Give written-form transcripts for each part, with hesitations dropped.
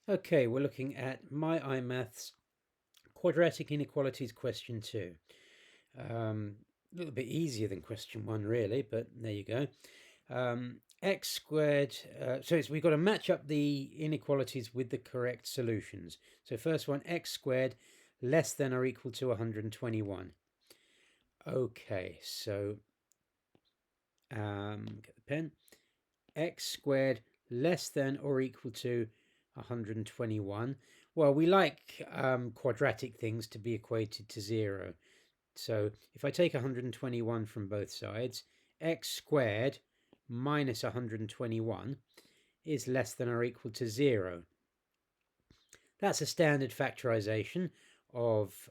Okay, we're looking at MyiMaths Quadratic Inequalities Question 2. A little bit easier than question 1 really, but there you go. X squared, we've got to match up the inequalities with the correct solutions. So first one, x squared less than or equal to 121. Okay, so get the pen. X squared less than or equal to 121. Well, we like quadratic things to be equated to 0. So if I take 121 from both sides, x squared minus 121 is less than or equal to 0. That's a standard factorization of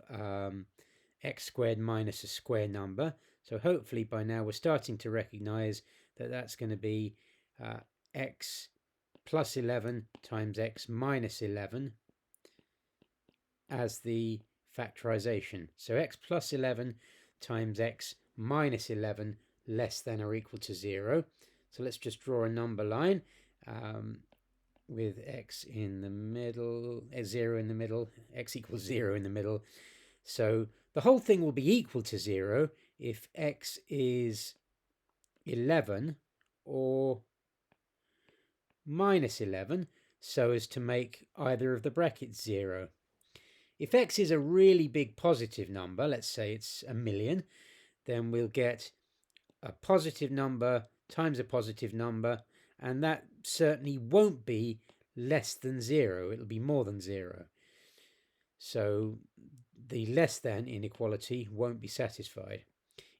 x squared minus a square number. So hopefully by now we're starting to recognize that that's going to be x plus 11 times x minus 11 as the factorization. So x plus 11 times x minus 11 less than or equal to 0. So let's just draw a number line with x in the middle, 0 in the middle, x equals 0 in the middle. So the whole thing will be equal to 0 if x is 11 or minus 11, so as to make either of the brackets 0. If x is a really big positive number, let's say it's 1,000,000, then we'll get a positive number times a positive number, and that certainly won't be less than 0. It'll be more than 0. So the less than inequality won't be satisfied.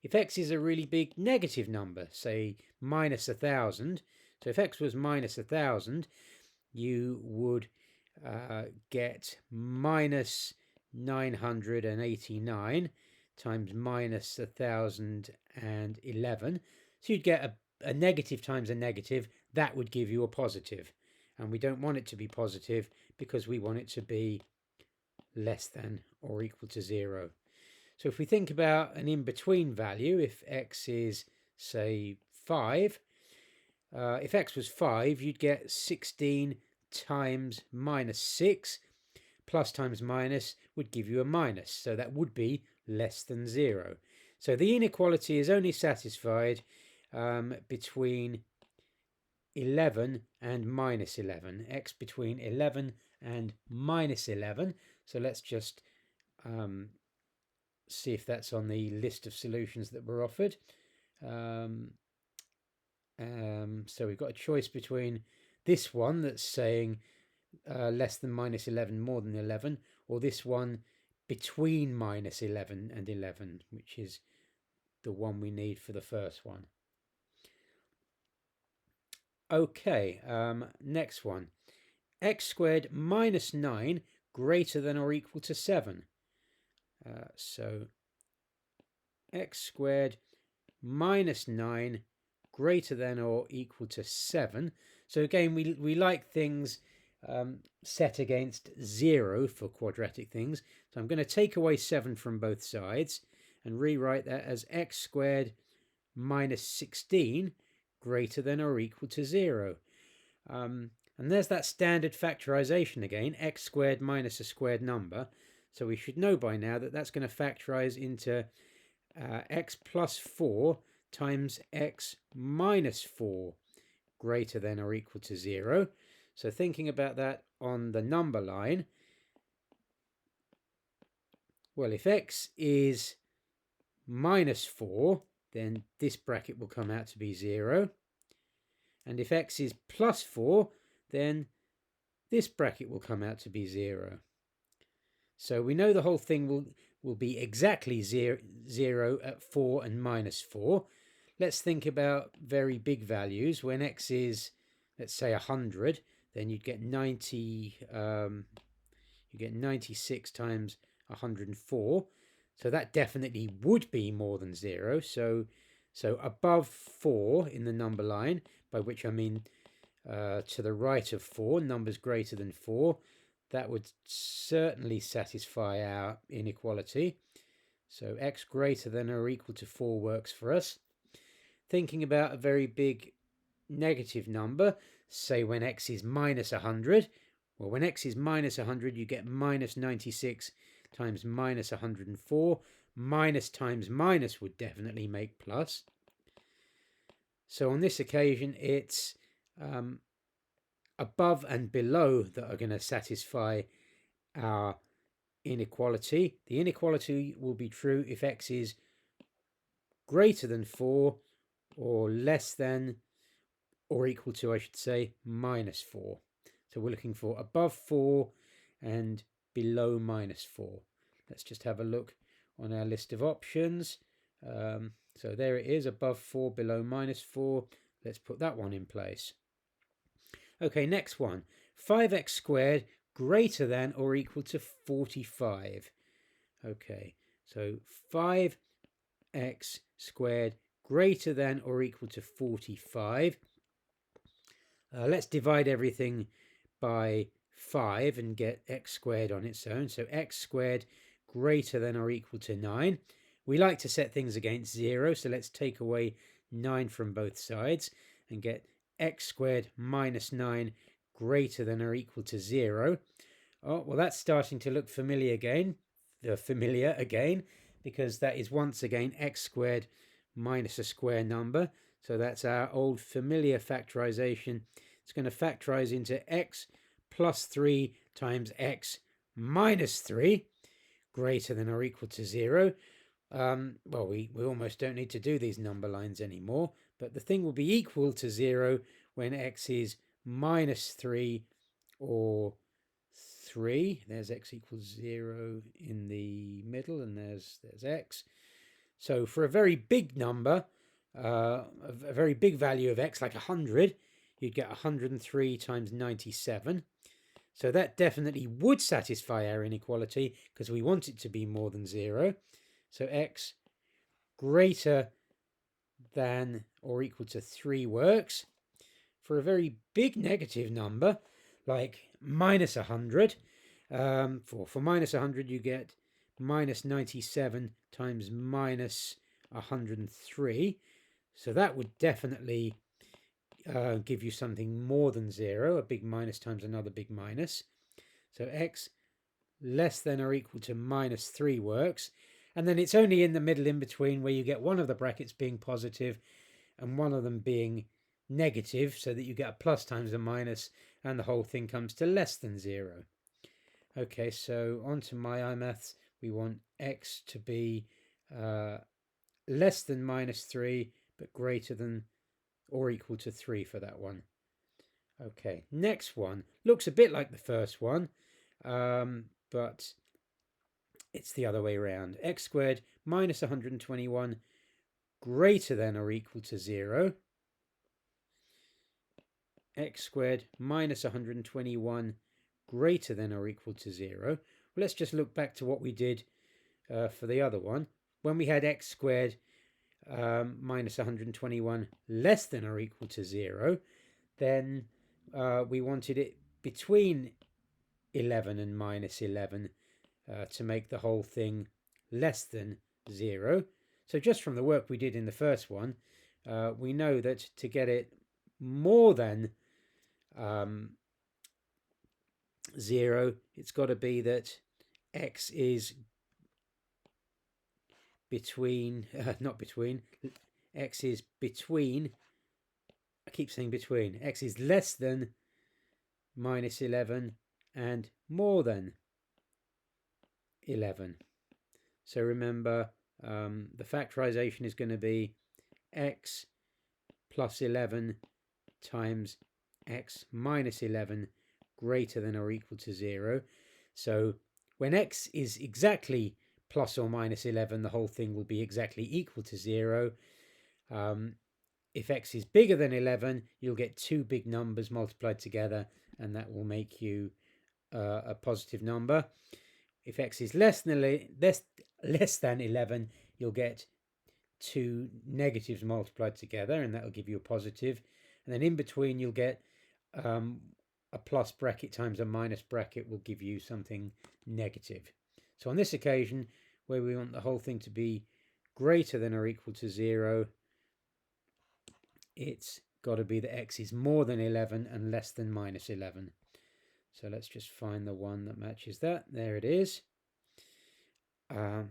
If x is a really big negative number, say minus 1,000, so if x was minus 1,000, you would get minus 989 times minus 1,011. So you'd get a negative times a negative. That would give you a positive. And we don't want it to be positive because we want it to be less than or equal to 0. So if we think about an in-between value, if x is, say, 5, if x was 5, you'd get 16 times minus 6 plus times minus would give you a minus. So that would be less than 0. So the inequality is only satisfied between 11 and minus 11. X between 11 and minus 11. So let's just see if that's on the list of solutions that were offered. So we've got a choice between this one that's saying less than minus 11, more than 11, or this one between minus 11 and 11, which is the one we need for the first one. Okay, next one. X squared minus 9 greater than or equal to 7. So x squared minus 9 greater than or equal to 7. So again, we like things set against 0 for quadratic things. So I'm going to take away 7 from both sides and rewrite that as x squared minus 16 greater than or equal to 0. And there's that standard factorization again, x squared minus a squared number. So we should know by now that that's going to factorize into x plus 4 times x minus 4 greater than or equal to 0. So thinking about that on the number line, well, if x is minus 4, then this bracket will come out to be 0. And if x is plus 4, then this bracket will come out to be 0. So we know the whole thing will be exactly 0 at 4 and minus 4. Let's think about very big values. When x is, let's say, 100, then you'd get 96 times 104. So that definitely would be more than 0. So above 4 in the number line, by which I mean to the right of 4, numbers greater than 4, that would certainly satisfy our inequality. So x greater than or equal to 4 works for us. Thinking about a very big negative number, say when x is minus 100, Well, when x is minus 100, you get minus 96 times minus 104. Minus times minus would definitely make plus. So on this occasion, it's above and below that are going to satisfy our inequality. The inequality will be true if x is greater than 4 or less than, or equal to, I should say, minus 4. So we're looking for above 4 and below minus 4. Let's just have a look on our list of options. So there it is, above 4, below minus 4. Let's put that one in place. Okay, next one. 5x squared greater than or equal to 45. Okay, so 5x squared greater than or equal to 45. Let's divide everything by 5 and get x squared on its own. So x squared greater than or equal to 9. We like to set things against 0, so let's take away 9 from both sides and get x squared minus 9 greater than or equal to 0. Oh, well, that's starting to look familiar again, because that is once again x squared minus a square number. So that's our old familiar factorization. It's going to factorize into x plus 3 times x minus 3 greater than or equal to 0. Well, we almost don't need to do these number lines anymore, but the thing will be equal to 0 when x is minus 3 or 3. There's x equals 0 in the middle, and there's x. So for a very big number, a very big value of x, like 100, you'd get 103 times 97. So that definitely would satisfy our inequality because we want it to be more than 0. So x greater than or equal to 3 works. For a very big negative number, like minus 100, for minus 100 you get minus 97 times minus 103. So that would definitely give you something more than 0, a big minus times another big minus. So x less than or equal to minus 3 works. And then it's only in the middle in between where you get one of the brackets being positive and one of them being negative, so that you get a plus times a minus and the whole thing comes to less than 0. Okay, so on to MyiMaths. We want x to be less than minus 3 but greater than or equal to 3 for that one. Okay, next one looks a bit like the first one, but it's the other way around. X squared minus 121 greater than or equal to 0. X squared minus 121 greater than or equal to 0. Well, let's just look back to what we did for the other one. When we had x squared minus 121 less than or equal to 0, then we wanted it between 11 and minus 11 to make the whole thing less than 0. So just from the work we did in the first one, we know that to get it more than 0, it's got to be that x is between, x is between, I keep saying between, x is less than minus 11 and more than 11. So remember, the factorization is going to be x plus 11 times x minus 11 greater than or equal to 0. So when x is exactly plus or minus 11, the whole thing will be exactly equal to 0. If x is bigger than 11, you'll get two big numbers multiplied together, and that will make you a positive number. If x is less than 11, you'll get two negatives multiplied together, and that will give you a positive. And then in between, you'll get a plus bracket times a minus bracket will give you something negative. So on this occasion, where we want the whole thing to be greater than or equal to 0, it's got to be that x is more than 11 and less than minus 11. So let's just find the one that matches that. There it is.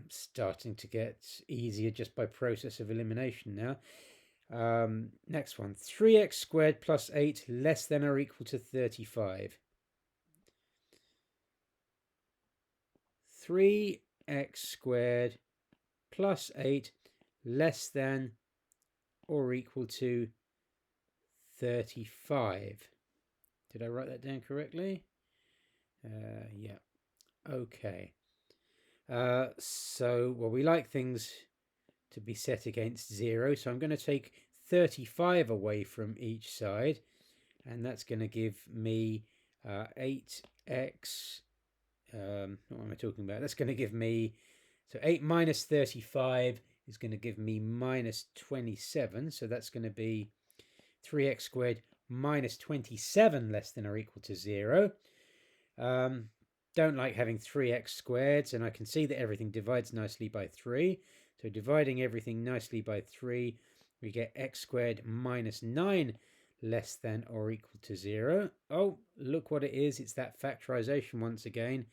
Starting to get easier just by process of elimination now. Next one, 3x squared plus 8 less than or equal to 35. 3x squared plus 8 less than or equal to 35. Did I write that down correctly? Yeah. Okay. Well, we like things to be set against 0, so I'm going to take 35 away from each side, and that's going to give me 8x. What am I talking about? That's going to give me, so 8 minus 35 is going to give me minus 27, so that's going to be 3x squared minus 27 less than or equal to 0. Don't like having 3x squareds, and I can see that everything divides nicely by 3. So dividing everything nicely by 3, we get x squared minus 9 less than or equal to 0. Oh, look what it is. It's that factorization once again.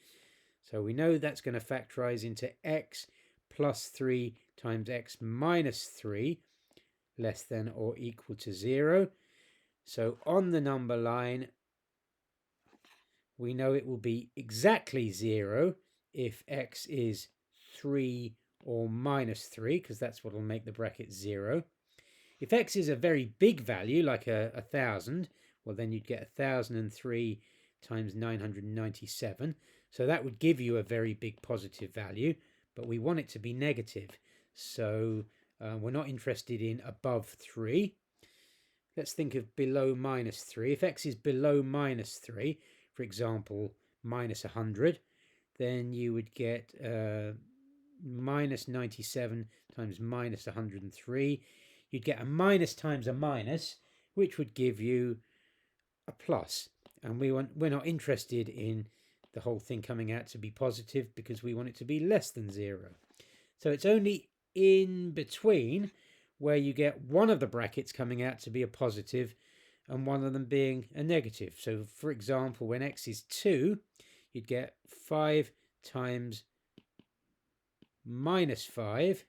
So we know that's going to factorize into x plus 3 times x minus 3 less than or equal to 0. So on the number line, we know it will be exactly 0 if x is 3 or minus 3, because that's what will make the bracket 0. If x is a very big value, like 1,000, well, then you'd get 1,003 times 997. So that would give you a very big positive value, but we want it to be negative. So we're not interested in above 3. Let's think of below minus 3. If x is below minus 3, for example, minus 100, then you would get minus 97 times minus 103. You'd get a minus times a minus, which would give you a plus. And we're not interested in the whole thing coming out to be positive, because we want it to be less than 0. So it's only in between where you get one of the brackets coming out to be a positive and one of them being a negative. So for example, when x is 2, you'd get 5 times minus 5,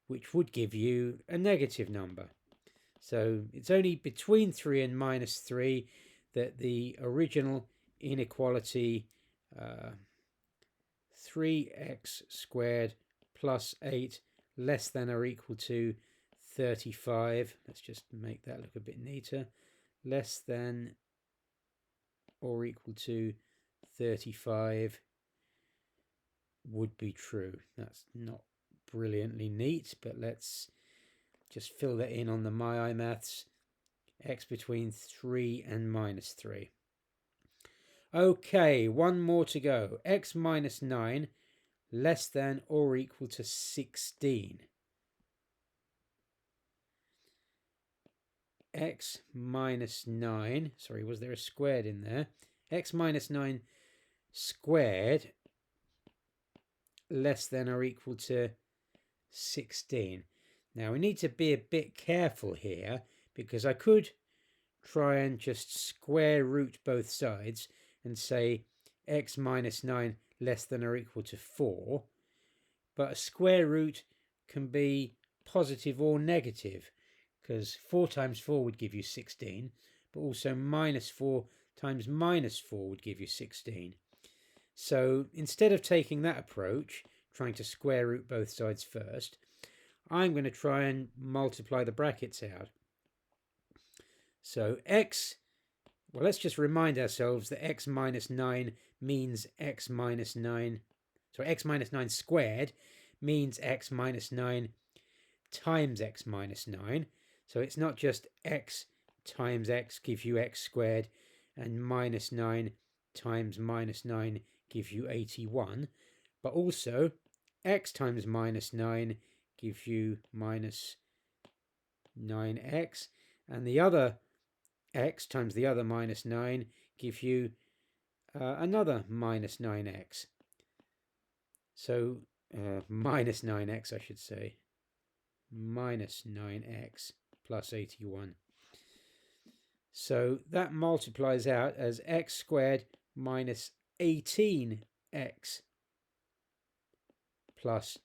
which would give you a negative number. So it's only between 3 and minus 3 that the original inequality 3x squared plus 8 less than or equal to 35. Let's just make that look a bit neater. Less than or equal to 35 would be true. That's not brilliantly neat, but let's just fill that in on the MyiMaths. X between 3 and minus 3. Okay, one more to go. X minus 9 less than or equal to 16. X minus 9, sorry, was there a squared in there? X minus 9 squared less than or equal to 16. Now we need to be a bit careful here, because I could try and just square root both sides and say x minus 9 less than or equal to 4, but a square root can be positive or negative, because 4 times 4 would give you 16, but also minus 4 times minus 4 would give you 16. So instead of taking that approach, trying to square root both sides first, I'm going to try and multiply the brackets out. So x, well, let's just remind ourselves that x minus 9 means x minus 9, so x minus 9 squared means x minus 9 times x minus 9. So it's not just x times x gives you x squared and minus 9 times minus 9 gives you 81, but also x times minus 9 gives you minus 9x, and the other x times the other minus 9 gives you another minus 9x. So minus 9x, I should say. Minus 9x plus 81. So that multiplies out as x squared minus 18x plus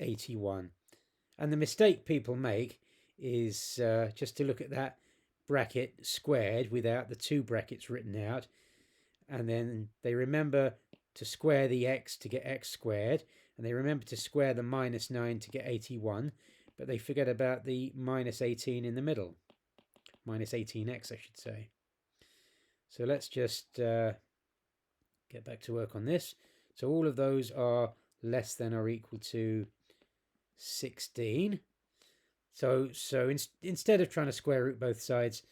81. And the mistake people make is just to look at that bracket squared without the two brackets written out, and then they remember to square the x to get x squared, and they remember to square the minus 9 to get 81, but they forget about the minus 18 in the middle. Minus 18x, I should say. So let's just get back to work on this. So all of those are less than or equal to 16. So instead of trying to square root both sides,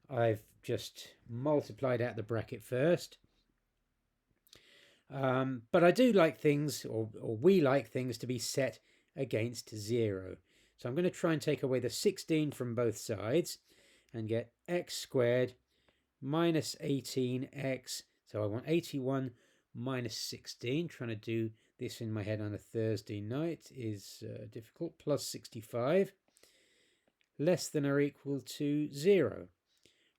I've just multiplied out the bracket first. But I do like things, or we like things, to be set against 0. So I'm going to try and take away the 16 from both sides and get x squared minus 18x. So I want 81 minus 16. Trying to do this in my head on a Thursday night is difficult. Plus 65 less than or equal to 0.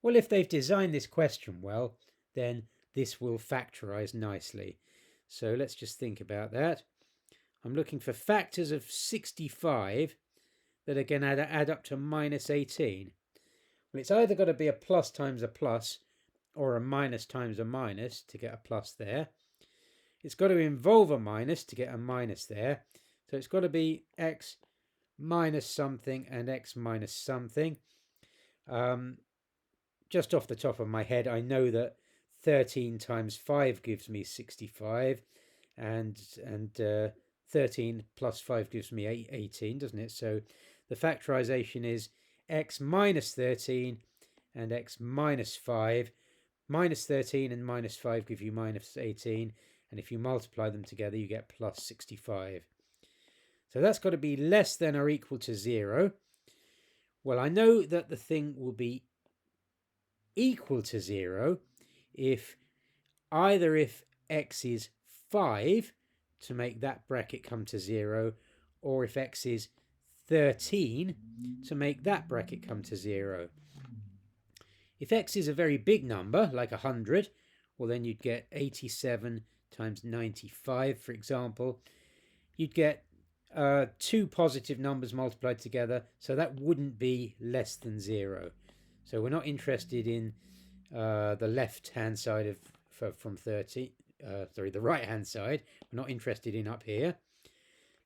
Well, if they've designed this question well, then this will factorize nicely. So let's just think about that. I'm looking for factors of 65 that are going to add up to minus 18. Well, it's either got to be a plus times a plus or a minus times a minus to get a plus there. It's got to involve a minus to get a minus there. So it's got to be x minus something and x minus something. Just off the top of my head, I know that 13 times 5 gives me 65, and 13 plus 5 gives me 18, doesn't it? So the factorization is x minus 13 and x minus 5. Minus 13 and minus 5 give you minus 18, and if you multiply them together, you get plus 65. So that's got to be less than or equal to 0. Well, I know that the thing will be equal to 0 if x is 5 to make that bracket come to 0, or if x is 13 to make that bracket come to 0. If x is a very big number, like 100, well, then you'd get 87 times 95, for example. You'd get two positive numbers multiplied together, so that wouldn't be less than 0. So we're not interested in the left-hand side from 30. The right-hand side. We're not interested in up here.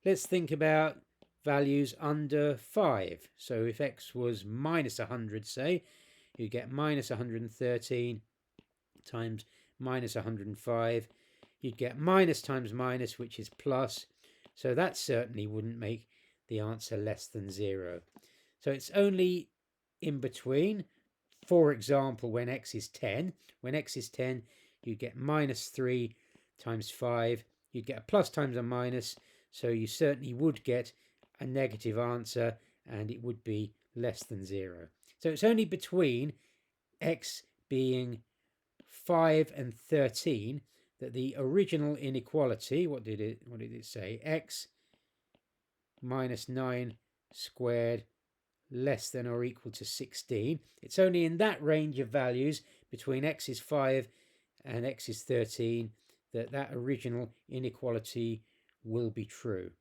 Let's think about values under 5. So if x was minus 100, say, you get minus 113 times minus 105. You'd get minus times minus, which is plus. So that certainly wouldn't make the answer less than 0. So it's only in between. For example, when x is 10. When x is 10, you get minus 3 times 5. You'd get a plus times a minus. So you certainly would get a negative answer, and it would be less than 0. So it's only between x being 5 and 13 that the original inequality, what did it say? X minus 9 squared less than or equal to 16. It's only in that range of values between x is 5 and x is 13 that original inequality will be true.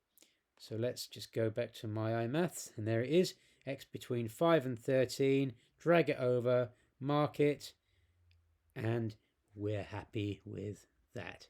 So let's just go back to MyiMaths, and there it is. X between 5 and 13, drag it over, mark it, and we're happy with that.